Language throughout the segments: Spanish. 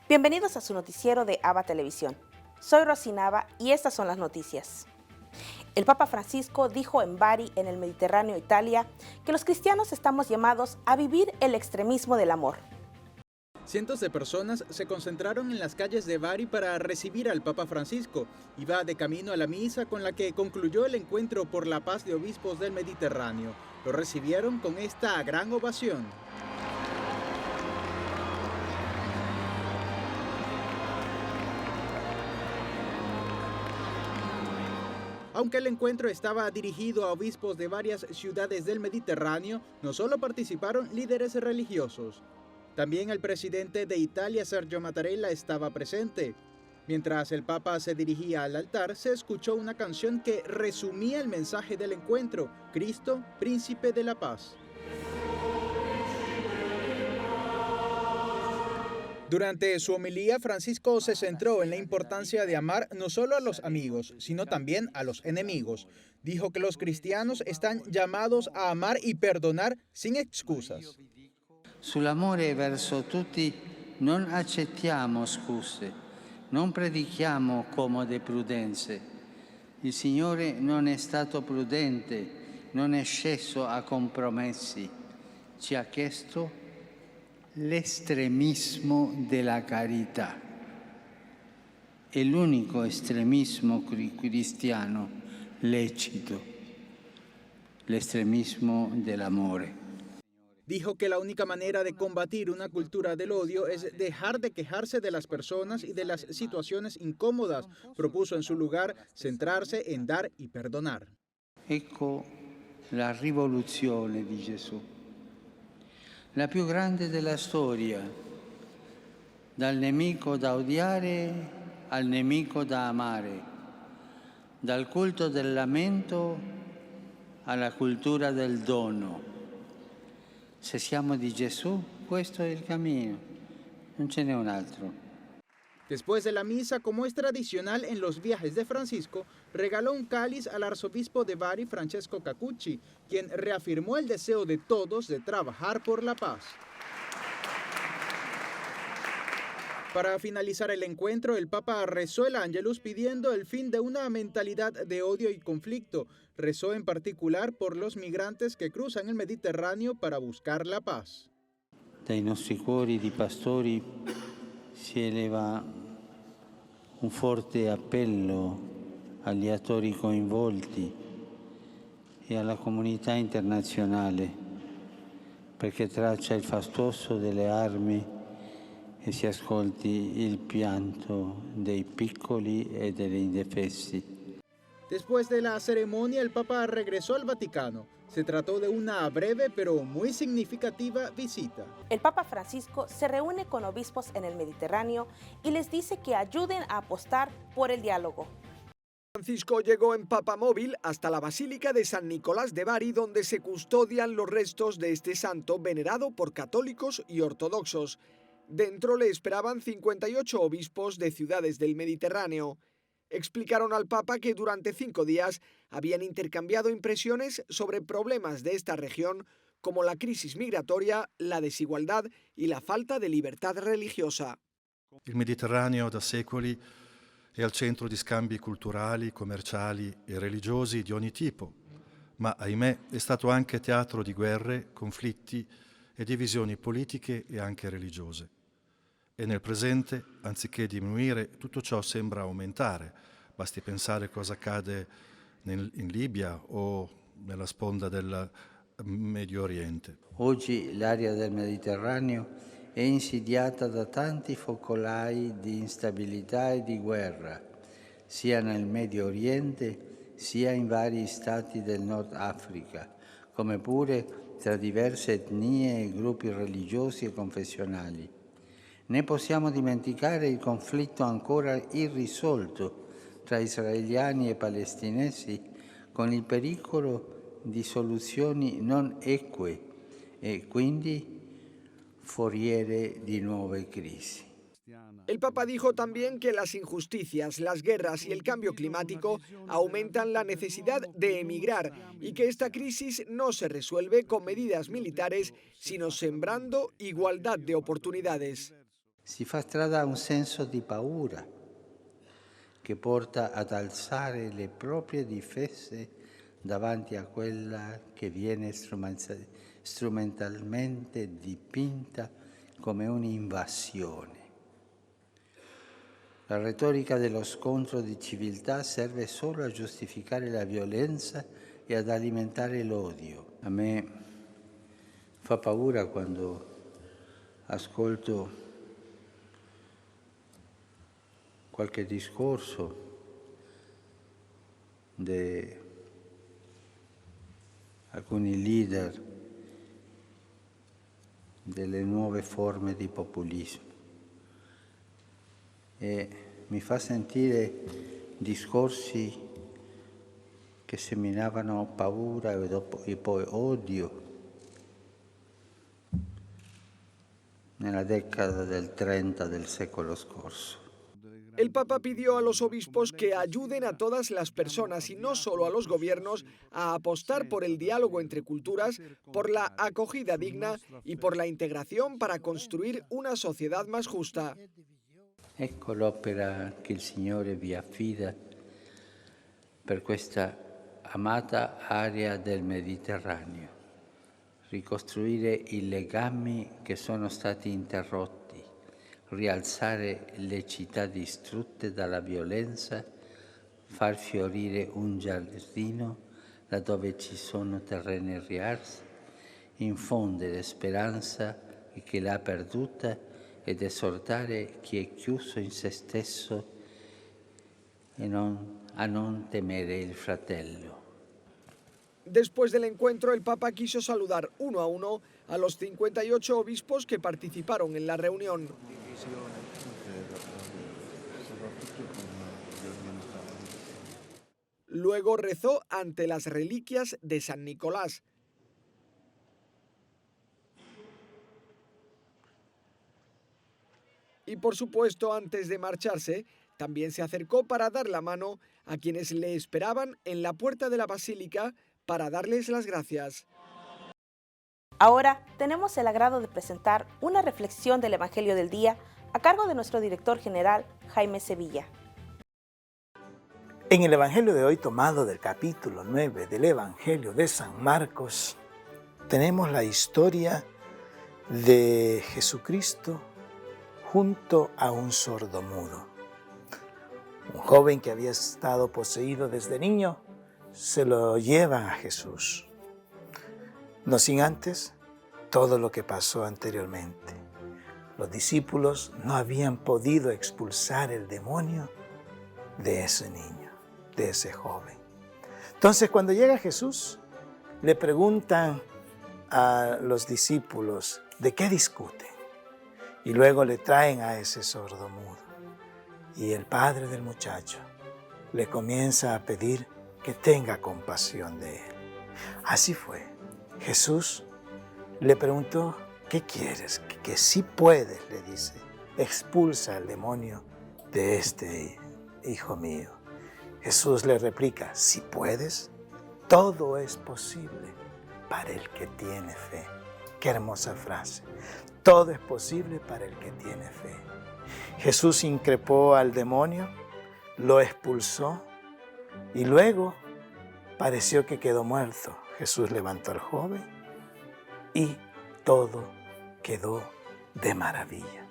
Bienvenidos a su noticiero de ABA Televisión. Soy Rosinaba y estas son las noticias. El Papa Francisco dijo en Bari, en el Mediterráneo, Italia, que los cristianos estamos llamados a vivir el extremismo del amor. Cientos de personas se concentraron en las calles de Bari para recibir al Papa Francisco. Iba de camino a la misa con la que concluyó el encuentro por la paz de obispos del Mediterráneo. Lo recibieron con esta gran ovación. Aunque el encuentro estaba dirigido a obispos de varias ciudades del Mediterráneo, no solo participaron líderes religiosos. También el presidente de Italia, Sergio Mattarella, estaba presente. Mientras el Papa se dirigía al altar, se escuchó una canción que resumía el mensaje del encuentro: Cristo, Príncipe de la Paz. Durante su homilía, Francisco se centró en la importancia de amar no solo a los amigos, sino también a los enemigos. Dijo que los cristianos están llamados a amar y perdonar sin excusas. Sull'amore verso tutti non accettiamo scuse, non predichiamo comode prudenze. Il Signore non è stato prudente, non è sceso a compromessi. Ci ha chiesto l'estremismo della carità. È l'unico estremismo cristiano lecito, l'estremismo dell'amore. Dijo que la única manera de combatir una cultura del odio es dejar de quejarse de las personas y de las situaciones incómodas. Propuso en su lugar centrarse en dar y perdonar. Ecco la rivoluzione di Gesù, la più grande della storia, dal nemico da odiare al nemico da amare, dal culto del lamento alla cultura del dono. Se siamo di Gesù, questo è il cammino, non ce n'è un altro. Después de la misa, como es tradicional en los viajes de Francisco, regaló un cáliz al arzobispo de Bari, Francesco Cacucci, quien reafirmó el deseo de todos de trabajar por la paz. Para finalizar el encuentro, el Papa rezó el Ángelus pidiendo el fin de una mentalidad de odio y conflicto. Rezó en particular por los migrantes que cruzan el Mediterráneo para buscar la paz. Dai nostri cuori di pastori si eleva un forte appello agli attori coinvolti e alla comunità internazionale perché traccia il frastuono delle armi e si ascolti il pianto dei piccoli e degli indefessi. Después de la ceremonia, el Papa regresó al Vaticano. Se trató de una breve pero muy significativa visita. El Papa Francisco se reúne con obispos en el Mediterráneo y les dice que ayuden a apostar por el diálogo. Francisco llegó en papamóvil hasta la Basílica de San Nicolás de Bari, donde se custodian los restos de este santo venerado por católicos y ortodoxos. Dentro le esperaban 58 obispos de ciudades del Mediterráneo. Explicaron al Papa que durante 5 días habían intercambiado impresiones sobre problemas de esta región, como la crisis migratoria, la desigualdad y la falta de libertad religiosa. Il Mediterraneo da secoli è al centro di scambi culturali, commerciali e religiosi di ogni tipo, ma ahimè è stato anche teatro di guerre, conflitti e divisioni politiche e anche religiose. E nel presente, anziché diminuire, tutto ciò sembra aumentare. Basti pensare cosa accade in Libia o nella sponda del Medio Oriente. Oggi l'area del Mediterraneo è insidiata da tanti focolai di instabilità e di guerra, sia nel Medio Oriente sia in vari stati del Nord Africa, come pure tra diverse etnie e gruppi religiosi e confessionali. Né possiamo dimenticare il conflitto ancora irrisolto tra israeliani e palestinesi, con il pericolo di soluzioni non eque e quindi foriere di nuove crisi. El Papa dijo también que las injusticias, las guerras y el cambio climático aumentan la necesidad de emigrar y que esta crisis no se resuelve con medidas militares, sino sembrando igualdad de oportunidades. Si fa strada un senso di paura che porta ad alzare le proprie difese davanti a quella che viene strumentalmente dipinta come un'invasione. La retorica dello scontro di civiltà serve solo a giustificare la violenza e ad alimentare l'odio. A me fa paura quando ascolto qualche discorso di alcuni leader delle nuove forme di populismo e mi fa sentire discorsi che seminavano paura e poi odio nella década del 30 del secolo scorso. El Papa pidió a los obispos que ayuden a todas las personas y no solo a los gobiernos a apostar por el diálogo entre culturas, por la acogida digna y por la integración para construir una sociedad más justa. Ecco l'opera che il Signore vi affida per questa amata area del Mediterraneo, ricostruire i legami che sono stati interrotti, rialzare le città distrutte dalla violenza, far fiorire un giardino laddove ci sono terreni riarsi, infondere speranza in chi l'ha perduta ed esortare chi è chiuso in se stesso a non temere il fratello. Después del encuentro, el Papa quiso saludar uno a uno a los 58 obispos que participaron en la reunión. Luego rezó ante las reliquias de San Nicolás. Y por supuesto, antes de marcharse, también se acercó para dar la mano a quienes le esperaban en la puerta de la basílica para darles las gracias. Ahora tenemos el agrado de presentar una reflexión del Evangelio del Día a cargo de nuestro director general, Jaime Sevilla. En el Evangelio de hoy, tomado del capítulo 9 del Evangelio de San Marcos, tenemos la historia de Jesucristo junto a un sordomudo. Un joven que había estado poseído desde niño, se lo llevan a Jesús. No sin antes todo lo que pasó anteriormente. Los discípulos no habían podido expulsar el demonio de ese niño, de ese joven. Entonces, cuando llega Jesús, le preguntan a los discípulos de qué discuten. Y luego le traen a ese sordomudo. Y el padre del muchacho le comienza a pedir que tenga compasión de él. Así fue. Jesús le preguntó, ¿qué quieres? Que sí puedes, le dice. Expulsa el demonio de este hijo mío. Jesús le replica, si puedes, todo es posible para el que tiene fe. Qué hermosa frase. Todo es posible para el que tiene fe. Jesús increpó al demonio, lo expulsó y luego pareció que quedó muerto. Jesús levantó al joven y todo quedó de maravilla.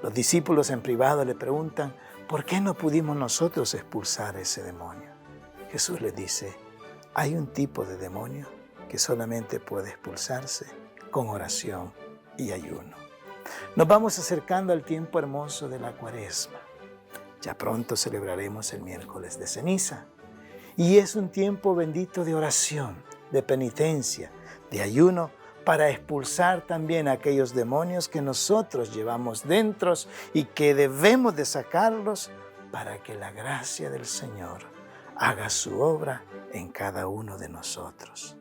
Los discípulos en privado le preguntan, ¿por qué no pudimos nosotros expulsar ese demonio? Jesús les dice, hay un tipo de demonio que solamente puede expulsarse con oración y ayuno. Nos vamos acercando al tiempo hermoso de la Cuaresma. Ya pronto celebraremos el miércoles de ceniza. Y es un tiempo bendito de oración, de penitencia, de ayuno, para expulsar también aquellos demonios que nosotros llevamos dentro y que debemos de sacarlos para que la gracia del Señor haga su obra en cada uno de nosotros.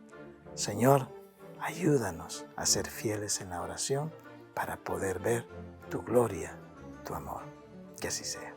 Señor, ayúdanos a ser fieles en la oración para poder ver tu gloria, tu amor. Que así sea.